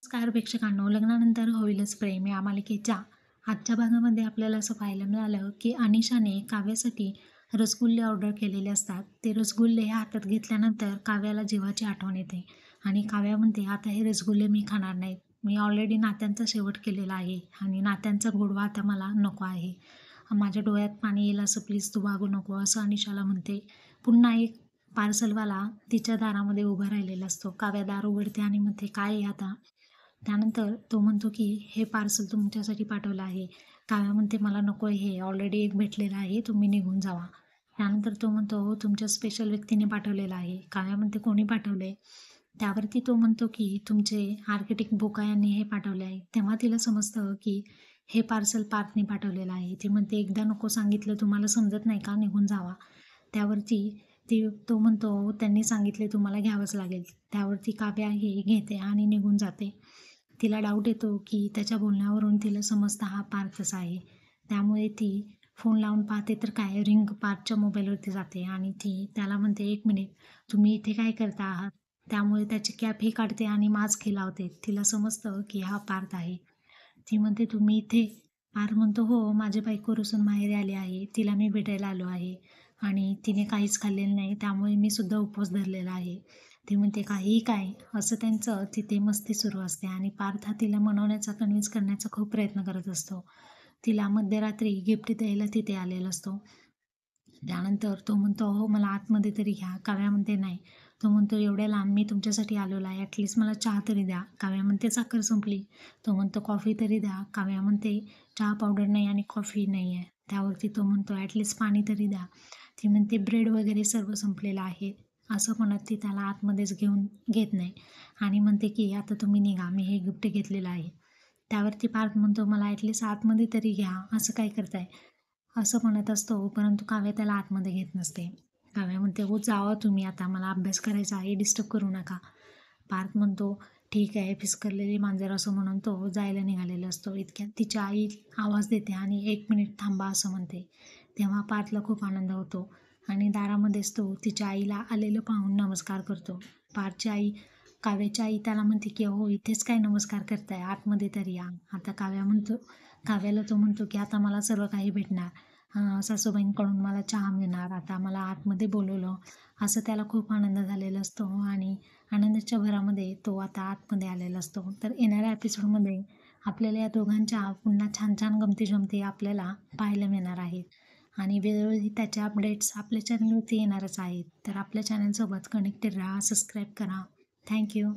नमस्कार प्रेक्षकांनो, लग्नानंतर होईलच प्रेम या मालिकेच्या आजच्या भागामध्ये आपल्याला असं पाहायला मिळालं की अनिशाने काव्यासाठी रसगुल्ले ऑर्डर केलेले असतात. ते रसगुल्ले हातात घेतल्यानंतर काव्याला जीवाची आठवण येते आणि काव्या म्हणते, आता हे रसगुल्ले मी खाणार नाहीत. मी ऑलरेडी नात्यांचा शेवट केलेला आहे आणि नात्यांचा गोडवा आता मला नको आहे. माझ्या डोळ्यात पाणी येईल असं प्लीज तू वागू नको, असं अनिशाला म्हणते. पुन्हा एक पार्सलवाला तिच्या दारामध्ये उभा राहिलेला असतो. काव्या दार उघडते आणि म्हणते, काय आहे आता? त्यानंतर तो म्हणतो की हे पार्सल तुमच्यासाठी पाठवलं आहे. काव्या म्हणते, मला नको आहे, हे ऑलरेडी एक भेटलेलं आहे, तुम्ही निघून जावा. त्यानंतर तो म्हणतो, हो तुमच्या स्पेशल व्यक्तीने पाठवलेलं आहे. काव्या म्हणते, कोणी पाठवले? त्यावरती तो म्हणतो की तुमचे आर्किटेक्ट बोका यांनी हे पाठवले आहे. तेव्हा तिला समजतं की हे पार्सल पार्थने पाठवलेलं आहे. ती म्हणते, एकदा नको सांगितलं, तुम्हाला समजत नाही का, निघून जावा. त्यावरती तो म्हणतो, त्यांनी सांगितले तुम्हाला घ्यावंच लागेल. त्यावरती काव्या हे घेते आणि निघून जाते. तिला डाऊट येतो की त्याच्या बोलण्यावरून तिला समजतं हा पार्थच आहे. त्यामुळे ती फोन लावून पाहते तर काय, रिंग पार्थच्या मोबाईलवरती जाते आणि ती त्याला म्हणते, एक मिनिट, तुम्ही इथे काय करता आहात? त्यामुळे त्याची कॅपही काढते आणि मास्कही लावते. तिला समजतं की हा पार्थ आहे. ती म्हणते, तुम्ही इथे? पार्थ म्हणतो, हो, माझी बायको रुसून माहेरी आली आहे, तिला मी भेटायला आलो आहे आणि तिने काहीच खाल्लेलं नाही, त्यामुळे मी सुद्धा उपवास धरलेला आहे. ती म्हणते, काहीही काय? असं त्यांचं तिथे मस्ती सुरू असते आणि पार्थ हा तिला मनवण्याचा, कन्व्हिन्स करण्याचा खूप प्रयत्न करत असतो. तिला मध्यरात्री गिफ्ट द्यायला तिथे आलेला असतो. त्यानंतर तो म्हणतो, हो मला आतमध्ये तरी घ्या. काव्या म्हणते, नाही. तो म्हणतो, एवढ्या लांब मी तुमच्यासाठी आलेला आहे, ॲटलिस्ट मला चहा तरी द्या. काव्या म्हणते, साखर संपली. तो म्हणतो, कॉफी तरी द्या. काव्या म्हणते, चहा पावडर नाही आणि कॉफी नाही आहे. त्यावरती तो म्हणतो, ॲटलिस्ट पाणी तरी द्या. ती म्हणते, ब्रेड वगैरे सर्व संपलेलं आहे. असं म्हणत ती त्याला आतमध्येच घेत नाही आणि म्हणते की आता तुम्ही निघा, मी हे गिफ्ट घेतलेलं आहे. त्यावरती पार्थ म्हणतो, मला ॲटलिस्ट आतमध्ये तरी घ्या, असं काय करताय? असं म्हणत असतो, परंतु काव्या त्याला आतमध्ये घेत नसते. काव्या म्हणते, हो जावा तुम्ही, आता मला अभ्यास करायचा आहे, डिस्टर्ब करू नका. पार्थ म्हणतो, ठीक आहे, फिसकरलेली मांजर, असं म्हणून तो जायला निघालेला असतो. इतक्यात तिची आई आवाज देते आणि 1 मिनिट थांबा असं म्हणते. तेव्हा पार्थला खूप आनंद होतो आणि दारामध्येच तो तिच्या आईला आलेलं पाहून नमस्कार करतो. पार्थची आई, काव्याची आई त्याला म्हणते की हो इथेच काय नमस्कार करताय, आतमध्ये तरी या. आता काव्याला तो म्हणतो की आता मला सर्व काही भेटणार, सासूबाईंकडून मला चहा मिळणार, आता मला आतमध्ये बोलवलं, असं त्याला खूप आनंद झालेला असतो आणि आनंदाच्या भरामध्ये तो आता आतमध्ये आलेला असतो. तर येणाऱ्या एपिसोडमध्ये आपल्याला या दोघांच्या पुन्हा छान छान गमती-जमती आपल्याला पाहायला मिळणार आहेत आणि वेळोवेळी त्याच्या अपडेट्स आपल्या चॅनलवरती येणारच आहेत. तर आपल्या चॅनलसोबत कनेक्टेड राहा, सबस्क्राईब करा. थँक्यू.